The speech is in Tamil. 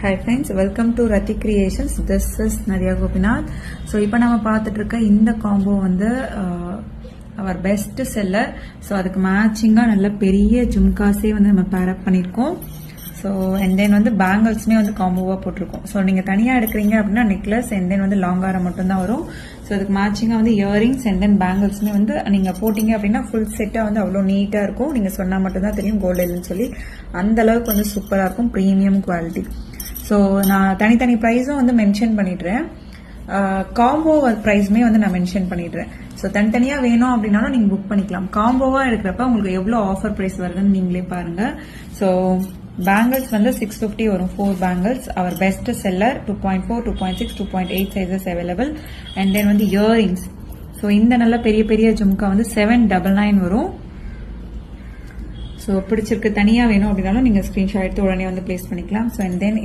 Hi friends, welcome to Rati Creations. This is Nadia Gopinath. So இப்போ நம்ம பார்த்துட்டு இருக்க இந்த காம்போ வந்து அவர் பெஸ்ட் செல்லர். ஸோ அதுக்கு மேட்சிங்காக நல்ல பெரிய ஜும்காஸே வந்து நம்ம பேர் அப் பண்ணியிருக்கோம். ஸோ அண்ட் தென் வந்து பேங்கிள்ஸுமே வந்து காம்போவாக போட்டிருக்கோம். ஸோ நீங்கள் தனியாக எடுக்கிறீங்க அப்படின்னா நெக்லஸ் அண்ட் தென் வந்து லாங் ஆரம் மட்டும்தான் வரும். ஸோ அதுக்கு மேட்சிங்காக வந்து இயரிங்ஸ் அண்ட் தென் பேங்கிள்ஸுமே வந்து நீங்கள் போட்டிங்க அப்படின்னா ஃபுல் செட்டாக வந்து அவ்வளோ நீட்டாக இருக்கும். நீங்கள் சொன்னால் மட்டும்தான் தெரியும் கோல்டு இல்லைன்னு சொல்லி. அந்த அளவுக்கு வந்து சூப்பராக இருக்கும், ப்ரீமியம் குவாலிட்டி. ஸோ நான் தனித்தனி ப்ரைஸும் வந்து மென்ஷன் பண்ணிடுறேன், காம்போ ப்ரைஸுமே வந்து நான் மென்ஷன் பண்ணிடுறேன். ஸோ தனித்தனியாக வேணும் அப்படின்னாலும் நீங்கள் புக் பண்ணிக்கலாம். காம்போவாக இருக்கிறப்ப உங்களுக்கு எவ்வளோ ஆஃபர் ப்ரைஸ் வருதுன்னு நீங்களே பாருங்கள். ஸோ பேங்கிள்ஸ் வந்து 650 வரும், 4 பேங்கிள்ஸ். அவர் best seller 2.4, 2.6, 2.8 sizes available. And then வந்து இயரிங்ஸ். ஸோ இந்த நல்ல பெரிய பெரிய ஜும்கா வந்து 799 வரும். ஸோ பிடிச்சிருக்கு, தனியாக வேணும் அப்படின்னாலும் நீங்கள் ஸ்க்ரீன்ஷாட் எடுத்து உடனே வந்து பிளேஸ் பண்ணிக்கலாம். So and then